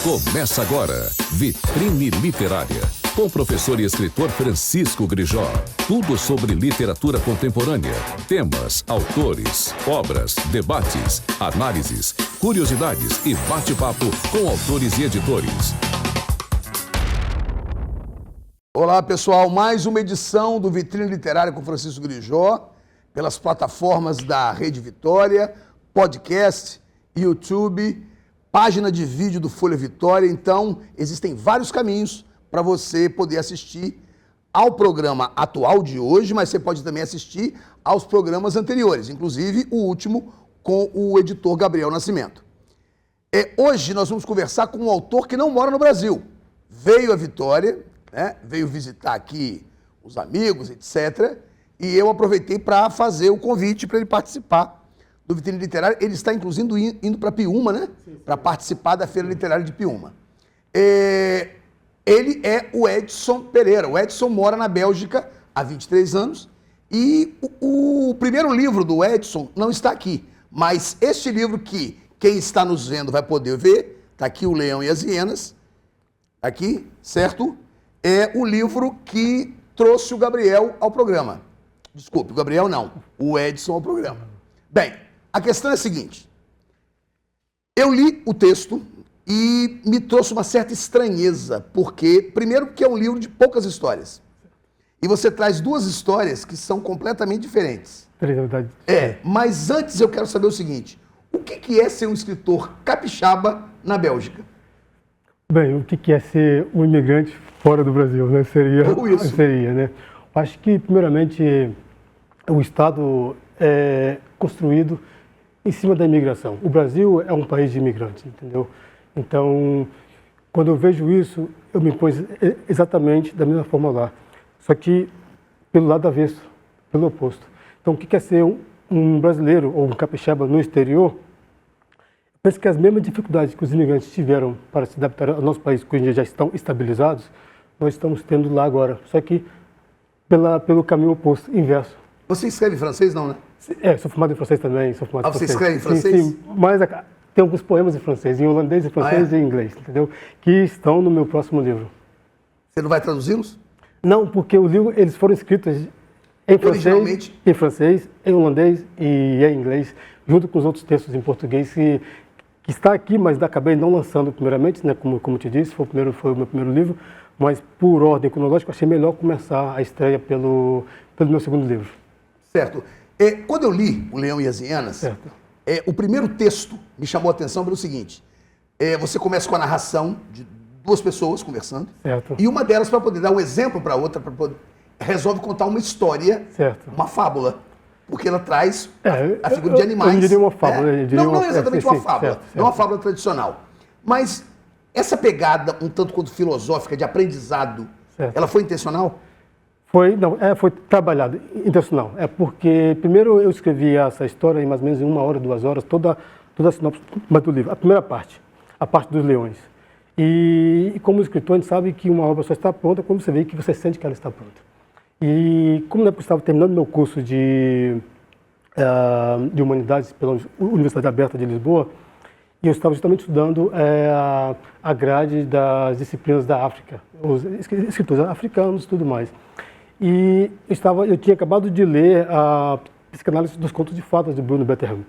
Começa agora, Vitrine Literária, com o professor e escritor Francisco Grijó. Tudo sobre literatura contemporânea, temas, autores, obras, debates, análises, curiosidades e bate-papo com autores e editores. Olá, pessoal, mais uma edição do Vitrine Literária com Francisco Grijó, pelas plataformas da Rede Vitória, podcast, YouTube, página de vídeo do Folha Vitória. Então, existem vários caminhos para você poder assistir ao programa atual de hoje, mas você pode também assistir aos programas anteriores, inclusive o último com o editor Gabriel Nascimento. Hoje nós vamos conversar com um autor que não mora no Brasil. Veio a Vitória, veio visitar aqui os amigos, etc. E eu aproveitei para fazer o convite para ele participar do Vitrine Literária. Ele está, inclusive, indo para Piúma, né? Para participar da Feira Literária de Piúma. Ele é o Edson Pereira. O Edson mora na Bélgica há 23 anos. E o primeiro livro do Edson não está aqui. Mas este livro que quem está nos vendo vai poder ver, está aqui, O Leão e as Hienas, aqui, certo? É o livro que trouxe o Gabriel ao programa. Desculpe, o Gabriel não, o Edson ao programa. Bem, a questão é a seguinte. Eu li o texto e me trouxe uma certa estranheza, porque, primeiro, que é um livro de poucas histórias. E você traz duas histórias que são completamente diferentes. Mas antes eu quero saber o seguinte, o que é ser um escritor capixaba na Bélgica? Bem, o que é ser um imigrante fora do Brasil, né? Seria, né? Acho que, primeiramente, o Estado é construído em cima da imigração. O Brasil é um país de imigrantes, entendeu? Então, quando eu vejo isso, eu me pus exatamente da mesma forma lá. Só que pelo lado avesso, pelo oposto. Então, o que é ser um brasileiro ou um capixaba no exterior? Eu penso que as mesmas dificuldades que os imigrantes tiveram para se adaptar ao nosso país, que hoje em dia já estão estabilizados, nós estamos tendo lá agora. Só que pelo caminho oposto, inverso. Você escreve francês, não, né? Sou formado em francês também. Você escreve em francês? Sim, mas tem alguns poemas em francês, em holandês, em francês e em inglês, entendeu? Que estão no meu próximo livro. Você não vai traduzi-los? Não, porque os livros eles foram escritos em francês, em holandês e em inglês, junto com os outros textos em português que está aqui, mas acabei não lançando primeiramente, né? Como te disse, foi o meu primeiro livro, mas por ordem cronológica achei melhor começar a estreia pelo meu segundo livro. Certo. Quando eu li O Leão e as Hienas, o primeiro texto me chamou a atenção pelo seguinte, você começa com a narração de duas pessoas conversando, certo. E uma delas, para poder dar um exemplo para a outra, resolve contar uma história, certo. Uma fábula, porque ela traz a figura de animais. Eu não diria uma fábula. Não é exatamente uma fábula, certo. Não é uma fábula tradicional. Mas essa pegada, um tanto quanto filosófica, de aprendizado, certo. Ela foi intencional? Foi trabalhado, intencional. Porque primeiro eu escrevi essa história em mais ou menos 1 hora, 2 horas, toda a sinopse do livro. A primeira parte, a parte dos leões. E como escritor, a gente sabe que uma obra só está pronta quando você vê que você sente que ela está pronta. E como eu estava terminando meu curso de Humanidades pela Universidade Aberta de Lisboa, e eu estava justamente estudando a grade das disciplinas da África, os escritores africanos e tudo mais. E eu tinha acabado de ler a Psicanálise dos Contos de Fadas de Bruno Bettelheim.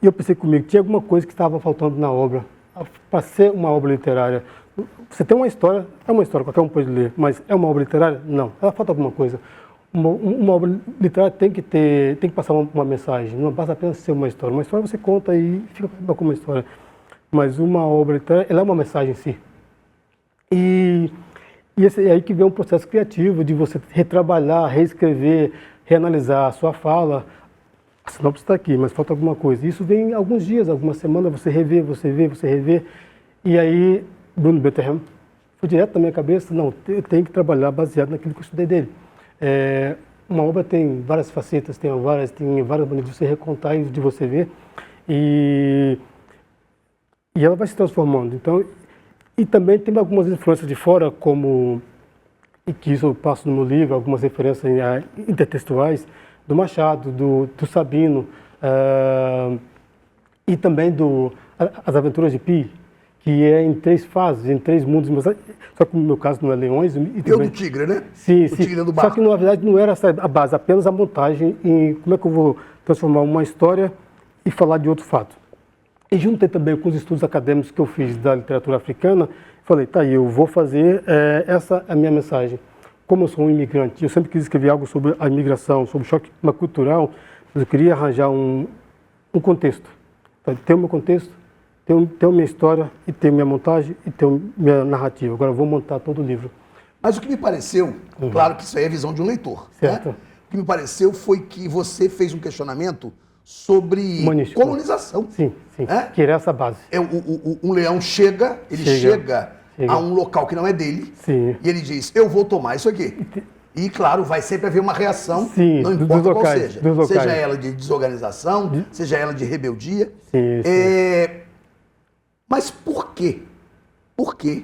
Eu pensei comigo, tinha alguma coisa que estava faltando na obra, para ser uma obra literária. Você tem uma história, é uma história, qualquer um pode ler, mas é uma obra literária? Não, ela falta alguma coisa. Uma obra literária tem que passar uma mensagem, não basta apenas ser uma história. Uma história você conta e fica com uma história. Mas uma obra literária, ela é uma mensagem em si. E é aí que vem um processo criativo de você retrabalhar, reescrever, reanalisar a sua fala. A sinopse está aqui, mas falta alguma coisa. Isso vem alguns dias, algumas semanas, você rever. E aí, Bruno Bettelheim foi direto na minha cabeça, não, eu tenho que trabalhar baseado naquilo que eu estudei dele. Uma obra tem várias facetas, tem várias maneiras de você recontar e de você ver. E ela vai se transformando. Então, e também tem algumas influências de fora, e que isso eu passo no meu livro, algumas referências intertextuais, do Machado, do Sabino, e também As Aventuras de Pi, que é em 3 fases, em 3 mundos. Só que no meu caso não é leões. Eu do tigre, né? Sim, o sim. tigre do Só barco. que na verdade não era essa a base, apenas a montagem em como é que eu vou transformar uma história e falar de outro fato. E juntei também com os estudos acadêmicos que eu fiz da literatura africana, falei, tá aí, eu vou fazer essa a minha mensagem. Como eu sou um imigrante, eu sempre quis escrever algo sobre a imigração, sobre o choque cultural, mas eu queria arranjar um contexto. Ter o meu contexto, ter a minha história, e ter minha montagem, e ter minha narrativa. Agora eu vou montar todo o livro. Mas o que me pareceu, claro que isso aí é a visão de um leitor, Certo. né? O que me pareceu foi que você fez um questionamento sobre Humanístico. colonização. Sim, sim. É? Que era essa base. Um leão chega Chega. a um local que não é dele, Sim. e ele diz, eu vou tomar isso aqui. E, claro, vai sempre haver uma reação, Sim, não dos importa qual locais, seja. dos locais. Seja ela de desorganização, seja ela de rebeldia. Sim, Mas por quê? Por que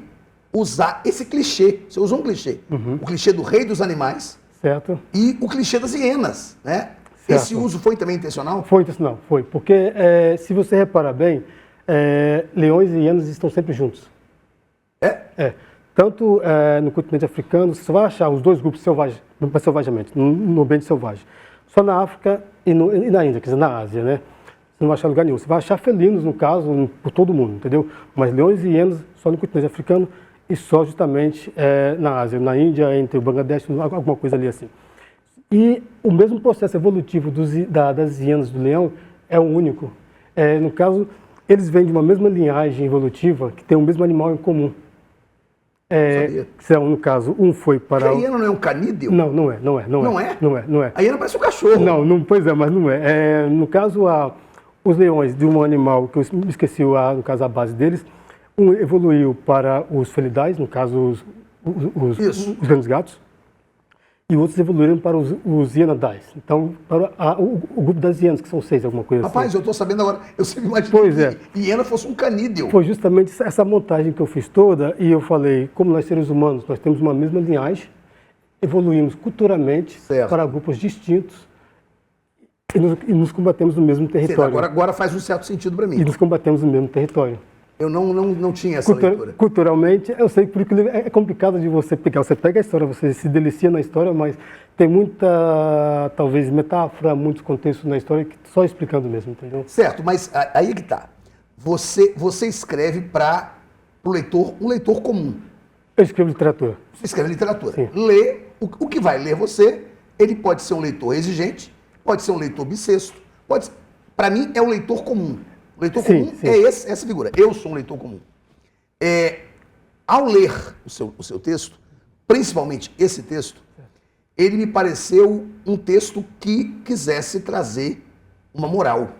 usar esse clichê? Você usou um clichê. O clichê do rei dos animais Certo? e o clichê das hienas, né? Certo. Esse uso foi também intencional? Foi intencional, foi. Porque, se você reparar bem, leões e hienas estão sempre juntos. É? Tanto no continente africano, você vai achar os 2 grupos selvagem, no ambiente selvagem. Só na África e na Índia, quer dizer, na Ásia, né? Você não vai achar lugar nenhum. Você vai achar felinos, no caso, por todo mundo, entendeu? Mas leões e hienas só no continente africano e só justamente na Ásia, na Índia, entre o Bangladesh, alguma coisa ali assim. E o mesmo processo evolutivo das hienas do leão é o único. No caso, eles vêm de uma mesma linhagem evolutiva que tem o mesmo animal em comum. No caso, um foi para... A hiena não é um canídeo? Não é. Não é? Não é. A hiena parece um cachorro. Não, pois é, mas não é. No caso, os leões de um animal, que eu me esqueci, no caso, a base deles, um evoluiu para os felidais, no caso, os grandes gatos, e outros evoluíram para os hienadais. Então, para o grupo das hienas, que são 6, alguma coisa Rapaz, assim. eu estou sabendo agora. Eu sempre imaginei que hiena fosse um canídeo. Foi justamente essa montagem que eu fiz toda, e eu falei, como nós seres humanos, nós temos uma mesma linhagem, evoluímos culturalmente para grupos distintos e nos combatemos no mesmo território. Agora faz um certo sentido para mim. E nos combatemos no mesmo território. Eu não tinha essa leitura. Culturalmente, eu sei que porque é complicado de você pegar. Você pega a história, você se delicia na história, mas tem muita, talvez, metáfora, muitos contextos na história, que só explicando mesmo, entendeu? Certo, mas aí que tá. Você escreve para o leitor, um leitor comum. Eu escrevo literatura. Você escreve literatura. Sim. Lê, o que vai ler você, ele pode ser um leitor exigente, pode ser um leitor bissexto, para mim é um leitor comum. O leitor comum é essa figura. Eu sou um leitor comum. Ao ler o seu texto, principalmente esse texto, ele me pareceu um texto que quisesse trazer uma moral.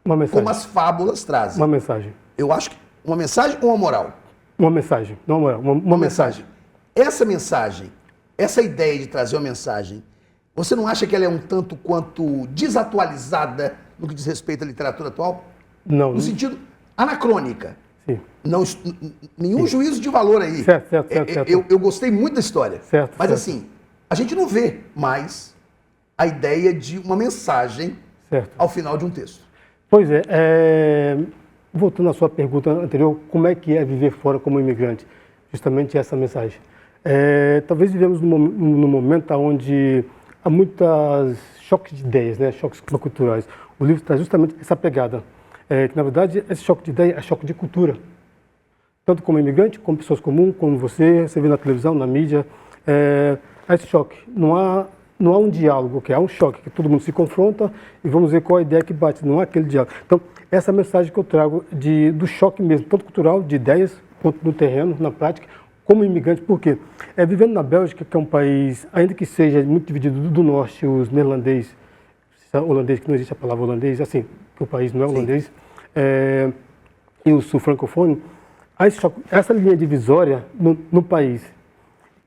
Uma mensagem. Como as fábulas trazem. Uma mensagem. Eu acho que uma mensagem ou uma moral? Uma mensagem. Não uma moral, uma mensagem. Essa mensagem, essa ideia de trazer uma mensagem, você não acha que ela é um tanto quanto desatualizada no que diz respeito à literatura atual? Não. No sentido anacrônica. Sim. Nenhum juízo de valor aí. Certo. Eu gostei muito da história. Certo. Assim, a gente não vê mais a ideia de uma mensagem ao final de um texto. Pois é. Voltando à sua pergunta anterior, como é que é viver fora como imigrante? Justamente essa mensagem. Talvez vivemos num momento onde há muitos choques de ideias, né? Choques culturais. O livro traz justamente essa pegada. Que, na verdade, esse choque de ideia é choque de cultura. Tanto como imigrante, como pessoas comuns, como você vê na televisão, na mídia. Há esse choque. Não há um diálogo, há um choque, que todo mundo se confronta e vamos ver qual a ideia que bate. Não há aquele diálogo. Então, essa é a mensagem que eu trago do choque mesmo, tanto cultural, de ideias, quanto no terreno, na prática, como imigrante. Por quê? Vivendo na Bélgica, que é um país, ainda que seja muito dividido do norte, os neerlandês, holandês, que não existe a palavra holandês, assim, que o país não é holandês, e o sul francofone, essa linha divisória no país,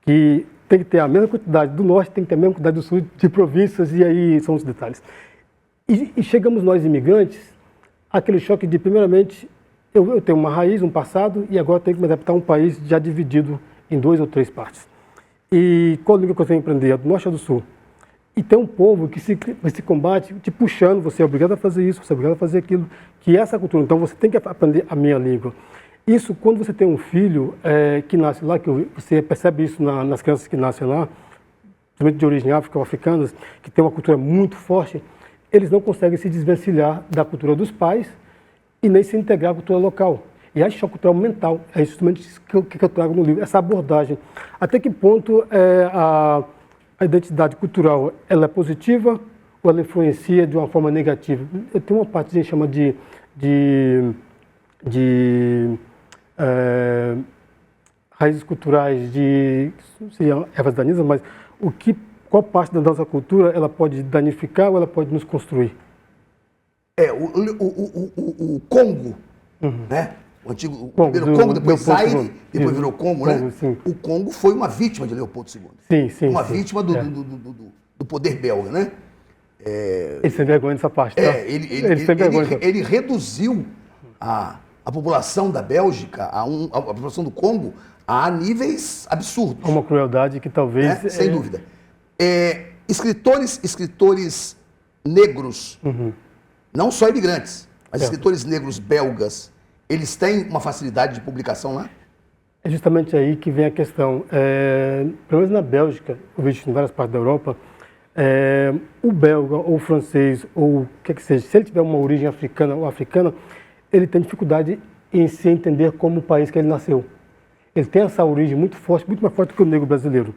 que tem que ter a mesma quantidade do norte, tem que ter a mesma quantidade do sul de províncias, e aí são os detalhes. E chegamos nós, imigrantes, aquele choque de, primeiramente, eu tenho uma raiz, um passado, e agora tenho que me adaptar a um país já dividido em 2 ou 3 partes. E qual língua que eu tenho que aprender? Do norte ou do sul? E tem um povo que se combate te puxando, você é obrigado a fazer isso, você é obrigado a fazer aquilo, que é essa cultura. Então você tem que aprender a minha língua. Isso, quando você tem um filho que nasce lá, você percebe isso nas crianças que nascem lá, principalmente de origem africanas, que tem uma cultura muito forte, eles não conseguem se desvencilhar da cultura dos pais e nem se integrar à cultura local. E a choque cultural mental é justamente isso que eu trago no livro, essa abordagem. Até que ponto a identidade cultural ela é positiva ou ela influencia de uma forma negativa? Eu tenho uma parte que a gente chama de raízes culturais não sei ervas daninhas, mas qual parte da nossa cultura ela pode danificar ou ela pode nos construir? O Congo, né? O antigo primeiro Congo, depois Zaire, depois virou Congo, né? Sim. O Congo foi uma vítima de Leopoldo II. Sim. Uma vítima do poder belga, né? Ele sem vergonha dessa parte, tá? Ele reduziu a população da Bélgica, a população do Congo, a níveis absurdos. Uma crueldade que talvez... Sem dúvida. Escritores negros, não só imigrantes, mas escritores negros belgas, eles têm uma facilidade de publicação lá? É justamente aí que vem a questão. Pelo menos na Bélgica, eu vejo em várias partes da Europa, o belga ou o francês, ou o que seja, se ele tiver uma origem africana ou africana, ele tem dificuldade em se entender como o país que ele nasceu. Ele tem essa origem muito forte, muito mais forte que o negro brasileiro.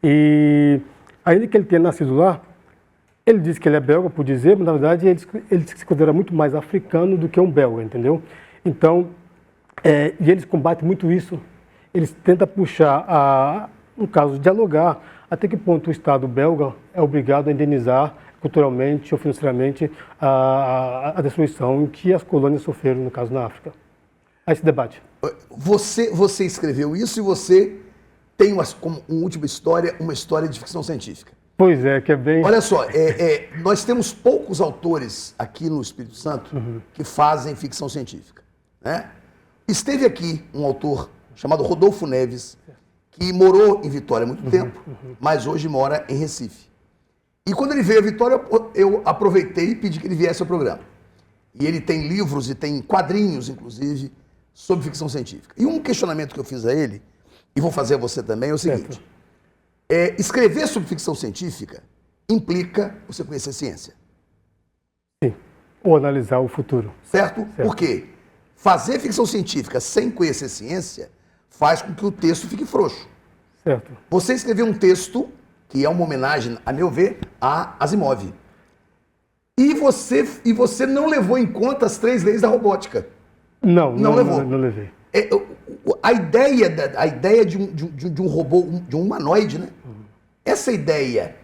E ainda que ele tenha nascido lá, ele diz que ele é belga, por dizer, mas na verdade ele se considera muito mais africano do que um belga, entendeu? Então, e eles combatem muito isso. Eles tentam puxar, no caso, dialogar até que ponto o Estado belga é obrigado a indenizar culturalmente ou financeiramente a destruição que as colônias sofreram, no caso, na África. Há esse debate. Você escreveu isso e você tem como última história, uma história de ficção científica. Pois é, que é bem... Olha só, nós temos poucos autores aqui no Espírito Santo que fazem ficção científica, né? Esteve aqui um autor chamado Rodolfo Neves, que morou em Vitória há muito tempo, mas hoje mora em Recife. E quando ele veio a Vitória, eu aproveitei e pedi que ele viesse ao programa. E ele tem livros e tem quadrinhos, inclusive, sobre ficção científica. E um questionamento que eu fiz a ele, e vou fazer a você também, é o seguinte. Escrever sobre ficção científica implica você conhecer ciência. Sim, ou analisar o futuro. Certo? Por quê? Fazer ficção científica sem conhecer ciência faz com que o texto fique frouxo. Certo. Você escreveu um texto que é uma homenagem, a meu ver, a Asimov. E você não levou em conta as 3 leis da robótica. Não levou. Não levei. A ideia de um robô, de um humanoide, né? Essa ideia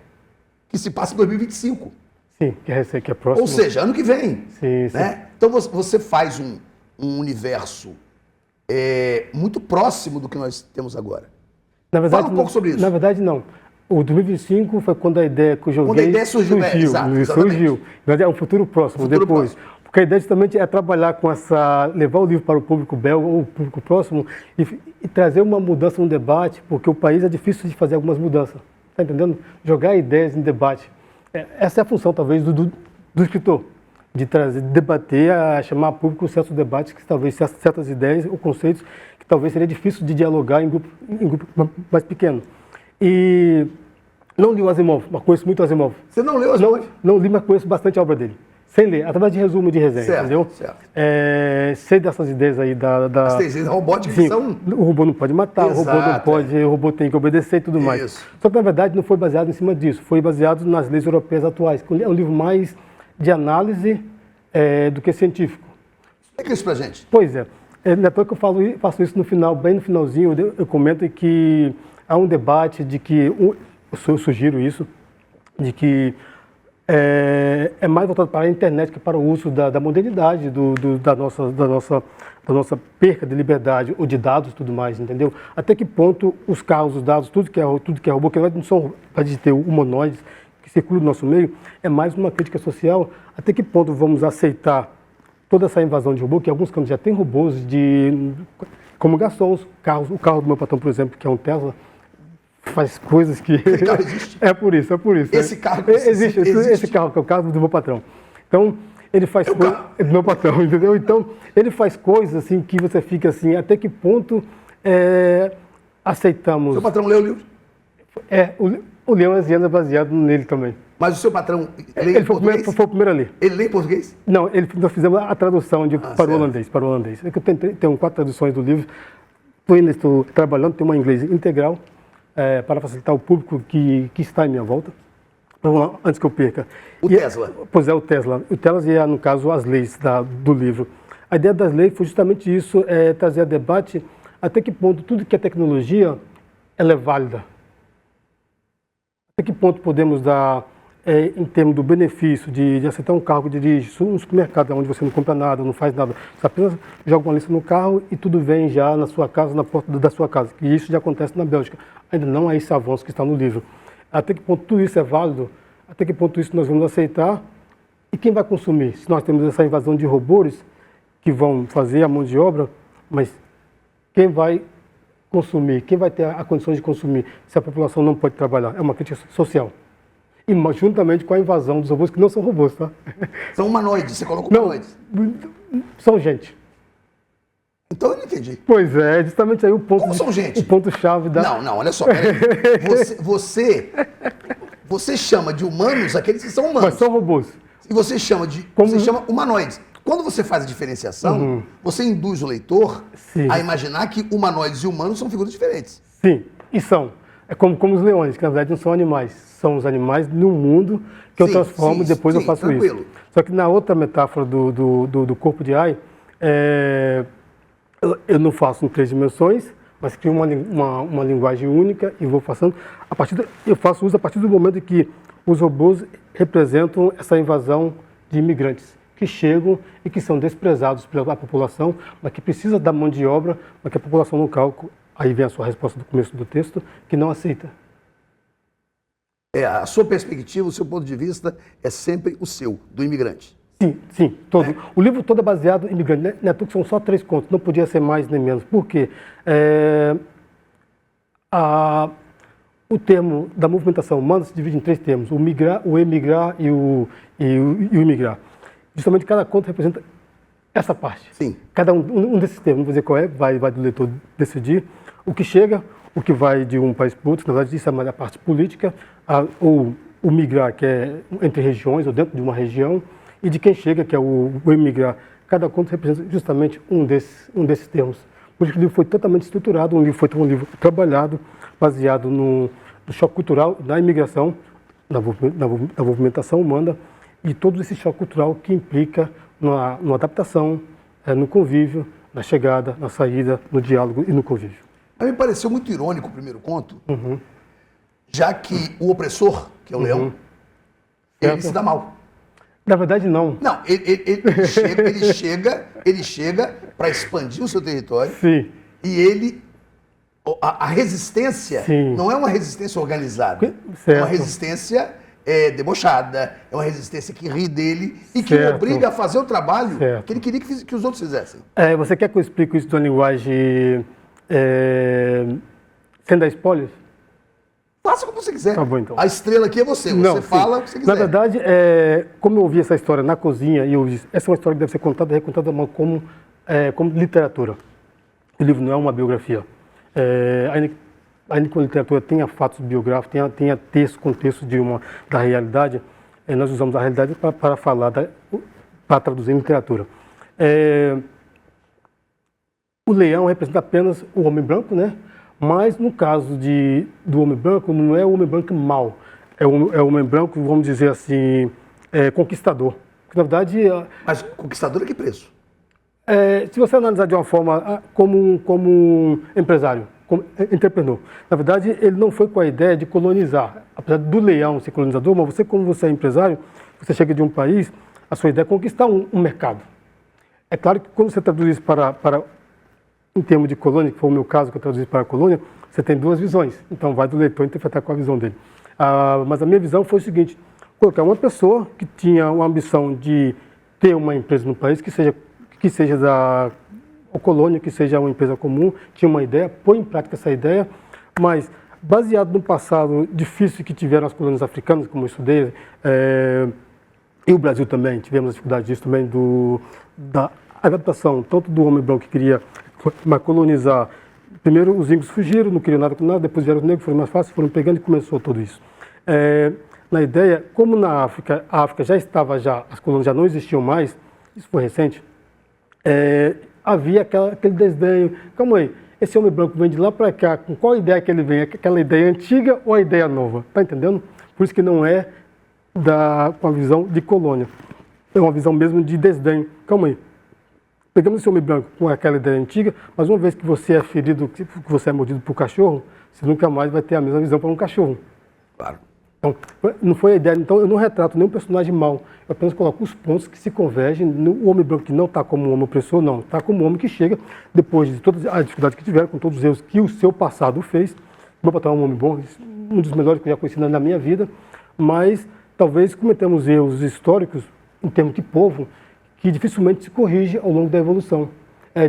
que se passa em 2025. Sim, que é próximo. Ou seja, ano que vem. Sim, né? sim. Então você faz um universo muito próximo do que nós temos agora. Na verdade, fala um pouco sobre isso. Na verdade, não. O 2025 foi quando a ideia que eu joguei... Quando a ideia surgiu. Surgiu. É um futuro próximo, depois. Próximo. Porque a ideia justamente é trabalhar com levar o livro para o público belga ou o público próximo e trazer uma mudança no debate, porque o país é difícil de fazer algumas mudanças. Está entendendo? Jogar ideias em debate. Essa é a função, talvez, do escritor. De trazer, debater, chamar a público certos debates, que talvez certas ideias ou conceitos que talvez seria difícil de dialogar em grupo mais pequeno. E não li o Asimov, mas conheço muito o Asimov. Você não leu o Asimov? Não li, mas conheço bastante a obra dele. Sem ler, através de resumo de resenha, entendeu? Certo. Sei dessas ideias aí As ideias robóticas sim, são... O robô não pode matar, Exato, o robô não pode, o robô tem que obedecer e tudo mais. Isso. Só que, na verdade, não foi baseado em cima disso, foi baseado nas leis europeias atuais. É um livro mais de análise do que científico. Explica isso pra gente. Pois é. Não é que eu faço isso no final, bem no finalzinho, eu comento que há um debate de que, eu sugiro isso, de que é mais voltado para a internet que para o uso da modernidade, da nossa perca de liberdade ou de dados e tudo mais, entendeu? Até que ponto os carros, os dados, tudo que é robô, que não são para ter humanoides que circulam no nosso meio, é mais uma crítica social. Até que ponto vamos aceitar toda essa invasão de robô, que alguns campos já tem robôs como garçons, o carro do meu patrão, por exemplo, que é um Tesla, faz coisas que... Esse carro existe? É por isso. Esse carro existe esse carro, que é o carro do meu patrão. Então, Ele faz coisas... Meu patrão, entendeu? Então, ele faz coisas assim que você fica assim, até que ponto aceitamos... Seu patrão leu o livro? O Leão Asiano é baseado nele também. Mas o seu patrão lê Ele em foi português? o primeiro a ler. Ele lê em português? Não, nós fizemos a tradução para o holandês. É que eu tenho 4 traduções do livro. Estou trabalhando, tenho uma em inglês integral para facilitar o público que está em minha volta. Vamos lá, antes que eu perca. Tesla. Pois é, o Tesla. O Tesla é, no caso, as leis do livro. A ideia das leis foi justamente isso, trazer a debate até que ponto tudo que é tecnologia, ela é válida. Até que ponto podemos dar, em termos do benefício de aceitar um carro que dirige um supermercado onde você não compra nada, não faz nada, você apenas joga uma lista no carro e tudo vem já na sua casa, na porta da sua casa. E isso já acontece na Bélgica. Ainda não há esse avanço que está no livro. Até que ponto tudo isso é válido? Até que ponto isso nós vamos aceitar? E quem vai consumir? Se nós temos essa invasão de robôs que vão fazer a mão de obra, mas quem vai consumir? Quem vai ter a condição de consumir se a população não pode trabalhar? É uma crítica social. E juntamente com a invasão dos robôs, que não são robôs, tá? São humanoides, você colocou humanoides. São gente. Então eu não entendi. Pois é, justamente aí o ponto... Como são gente? O ponto-chave da... Não, olha só. Você chama de humanos aqueles que são humanos. Mas são robôs. E você chama humanoides. Quando você faz a diferenciação, você induz o leitor a imaginar que humanoides e humanos são figuras diferentes. Sim, e são. É como os leões, que na verdade não são animais. São os animais no mundo que eu transformo e depois eu faço tranquilo. Isso. Só que na outra metáfora do corpo de AI, eu não faço em 3 dimensões, mas crio uma linguagem única e vou passando. Eu faço uso a partir do momento em que os robôs representam essa invasão de imigrantes que chegam e que são desprezados pela população, mas que precisa da mão de obra, mas que a população local, aí vem a sua resposta do começo do texto, que não aceita. A sua perspectiva, o seu ponto de vista é sempre o seu, do imigrante. Sim, todo. O livro todo é baseado em imigrante, né? São só 3 contos, não podia ser mais nem menos. Por quê? O termo da movimentação humana se divide em 3 termos, o migrar, o emigrar e o imigrar. Justamente cada conto representa essa parte. Sim. Cada um desses termos, não vou dizer qual é, vai do leitor decidir. O que chega, o que vai de um país para outro, na verdade isso é mais a parte política, ou o migrar, que é entre regiões ou dentro de uma região, e de quem chega, que é o emigrar. Cada conto representa justamente um desses termos. Por isso que o livro foi totalmente estruturado, foi um livro trabalhado, baseado no choque cultural, na imigração, na movimentação humana, e todo esse choque cultural que implica na adaptação, no convívio, na chegada, na saída, no diálogo e no convívio. Me pareceu muito irônico o primeiro conto, já que o opressor, que é o leão, ele se dá mal. Na verdade, não. Não, ele chega para expandir o seu território. Sim. E a resistência não é uma resistência organizada. É uma resistência debochada, é uma resistência que ri dele e que o obriga a fazer o trabalho que ele queria que os outros fizessem. Você quer que eu explique isso de uma linguagem sem dar spoilers? Faça como você quiser. Tá bom, então. A estrela aqui é você. Você fala o que você quiser. Na verdade, como eu ouvi essa história na cozinha, e eu disse, essa é uma história que deve ser contada e recontada como literatura. O livro não é uma biografia. Ainda que a literatura tenha fatos biográficos, tenha contexto da realidade, nós usamos a realidade para falar, para traduzir em literatura. O leão representa apenas o homem branco, né? Mas no caso do homem branco, não é o homem branco mau, é o homem branco, vamos dizer assim, conquistador. Porque, na verdade... Mas conquistador a que preço? Se você analisar de uma forma como um empresário, como entrepreneur, na verdade ele não foi com a ideia de colonizar, apesar do leão ser colonizador, mas como você é empresário, você chega de um país, a sua ideia é conquistar um mercado. É claro que quando você traduz isso em termos de colônia, que foi o meu caso que eu traduzi para a colônia, você tem 2 visões, então vai do leitor interpretar com a visão dele. Mas a minha visão foi o seguinte, colocar uma pessoa que tinha uma ambição de ter uma empresa no país que seja da colônia, que seja uma empresa comum, tinha uma ideia, põe em prática essa ideia, mas baseado no passado difícil que tiveram as colônias africanas, como eu estudei, e o Brasil também, tivemos a dificuldade disso também, da adaptação, tanto do homem branco que queria colonizar. Primeiro os índios fugiram, não queriam nada com nada, depois vieram os negros, foram mais fáceis, foram pegando e começou tudo isso. Na ideia, como na África, a África já estava, as colônias já não existiam mais, isso foi recente, havia aquele desdenho, calma aí, esse homem branco vem de lá para cá, com qual ideia que ele vem? Aquela ideia antiga ou a ideia nova? Está entendendo? Por isso que não é com a visão de colônia, é uma visão mesmo de desdém. Calma aí, pegamos esse homem branco com aquela ideia antiga, mas uma vez que você é ferido, que você é mordido por cachorro, você nunca mais vai ter a mesma visão para um cachorro. Claro. Então, não foi a ideia. Então, eu não retrato nenhum personagem mau. Eu apenas coloco os pontos que se convergem no homem branco que não está como um homem opressor, não. Está como um homem que chega, depois de todas as dificuldades que tiveram, com todos os erros que o seu passado fez. Meu patrão é um homem bom, um dos melhores que eu já conheci na minha vida, mas talvez cometemos erros históricos, em termos de povo, que dificilmente se corrige ao longo da evolução.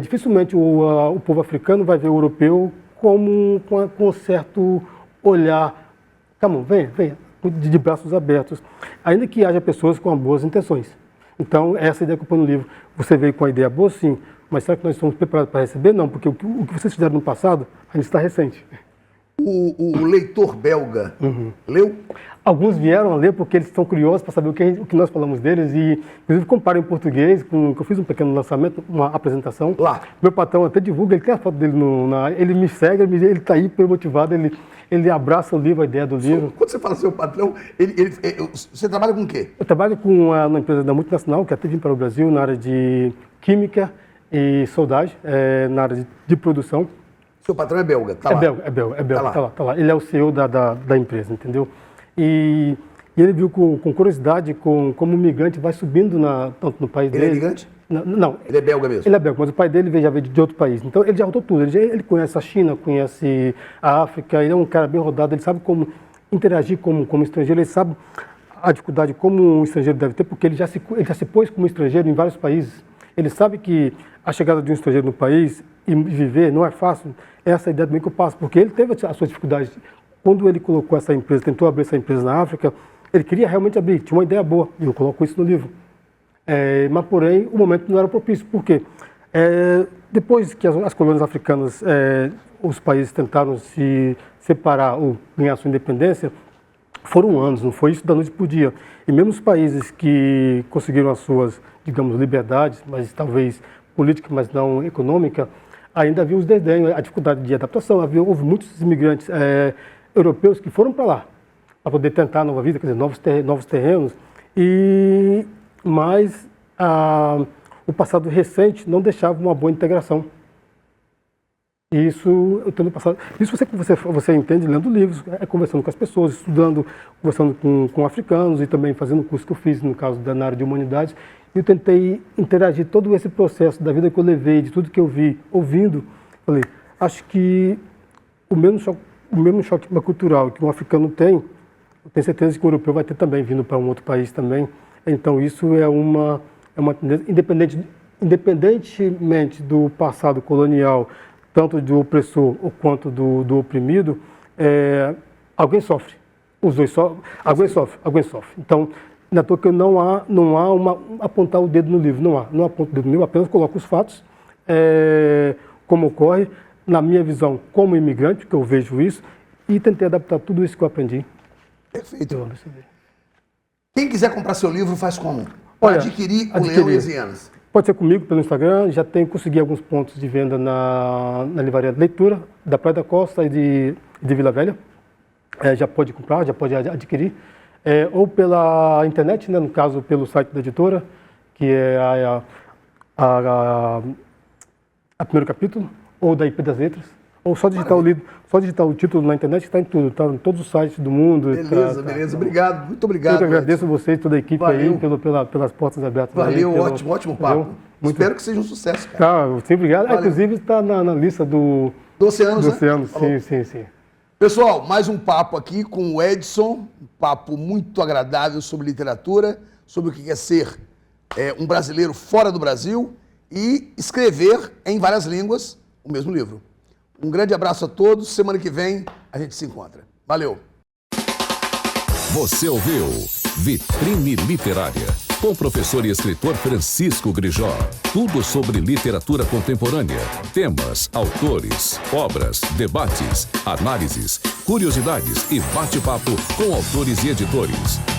Dificilmente o povo africano vai ver o europeu com um certo olhar, venha, de braços abertos, ainda que haja pessoas com boas intenções. Então, essa ideia que eu ponho no livro, você veio com a ideia boa, sim, mas será que nós estamos preparados para receber? Não, porque o que vocês fizeram no passado ainda está recente. O leitor belga leu? Alguns vieram a ler porque eles estão curiosos para saber o que nós falamos deles e, inclusive, comparam em português, que eu fiz um pequeno lançamento, uma apresentação. Lá. Meu patrão até divulga, ele tem a foto dele, ele me segue, ele está hiper motivado, ele abraça o livro, a ideia do livro. Quando você fala seu patrão, você trabalha com o quê? Eu trabalho com uma empresa da multinacional, que até vim para o Brasil, na área de química e soldagem, na área de produção. Seu patrão é belga, tá lá. É belga, tá lá. Ele é o CEO da empresa, entendeu? E ele viu com curiosidade como o migrante vai subindo tanto no país dele. Ele é migrante? Não. Ele é belga mesmo? Ele é belga, mas o pai dele já veio de outro país. Então ele já rodou tudo. Ele conhece a China, conhece a África, ele é um cara bem rodado, ele sabe como interagir como estrangeiro, ele sabe a dificuldade como um estrangeiro deve ter, porque ele já se pôs como estrangeiro em vários países. Ele sabe que a chegada de um estrangeiro no país e viver não é fácil. Essa é a ideia também que eu passo, porque ele teve as suas dificuldades. Quando ele colocou essa empresa, tentou abrir essa empresa na África, ele queria realmente abrir, tinha uma ideia boa, e eu coloco isso no livro. Mas, porém, o momento não era propício. Por quê? Depois que as colônias africanas, os países tentaram se separar ou ganhar sua independência, foram anos, não foi isso da noite para o dia. E mesmo os países que conseguiram as suas, digamos, liberdades, mas talvez política, mas não econômica, ainda havia os desdenhos, a dificuldade de adaptação. Houve muitos imigrantes europeus que foram para lá, para poder tentar nova vida, quer dizer, novos terrenos. Mas o passado recente não deixava uma boa integração. Isso eu tenho passado. Isso você entende lendo livros, conversando com as pessoas, estudando, conversando com africanos e também fazendo o curso que eu fiz, no caso na área de humanidades. Eu tentei interagir todo esse processo da vida que eu levei, de tudo que eu vi, ouvindo. Falei, acho que o mesmo choque cultural que um africano tem, eu tenho certeza que o europeu vai ter também, vindo para um outro país também. Então, isso é uma tendência, independentemente do passado colonial, tanto do opressor quanto do oprimido, alguém sofre. Os dois sofrem, alguém sofre. Então, não é à toa que não há apontar o dedo no livro, não aponto o dedo no livro, apenas coloco os fatos, como ocorre, na minha visão como imigrante, que eu vejo isso, e tentei adaptar tudo isso que eu aprendi. Perfeito. Quem quiser comprar seu livro, faz como? Para adquirir o Leão e as Hienas. Pode ser comigo pelo Instagram, já consegui alguns pontos de venda na livraria de leitura, da Praia da Costa e de Vila Velha. Já pode comprar, já pode adquirir. Ou pela internet, né, no caso pelo site da editora, que é a primeiro capítulo, ou da IP das Letras, ou só digitar o título na internet, que está em tudo, está em todos os sites do mundo. Beleza, obrigado, muito obrigado. Eu que agradeço a vocês, toda a equipe aí, pelas portas abertas. Valeu, ótimo papo. Espero que seja um sucesso, cara. Muito obrigado. Inclusive está na lista do Oceanos, né? Sim. Pessoal, mais um papo aqui com o Edson, um papo muito agradável sobre literatura, sobre o que é ser um brasileiro fora do Brasil e escrever em várias línguas o mesmo livro. Um grande abraço a todos, semana que vem a gente se encontra. Valeu! Você ouviu Vitrine Literária. com o professor e escritor Francisco Grijó. Tudo sobre literatura contemporânea, temas, autores, obras, debates, análises, curiosidades e bate-papo com autores e editores.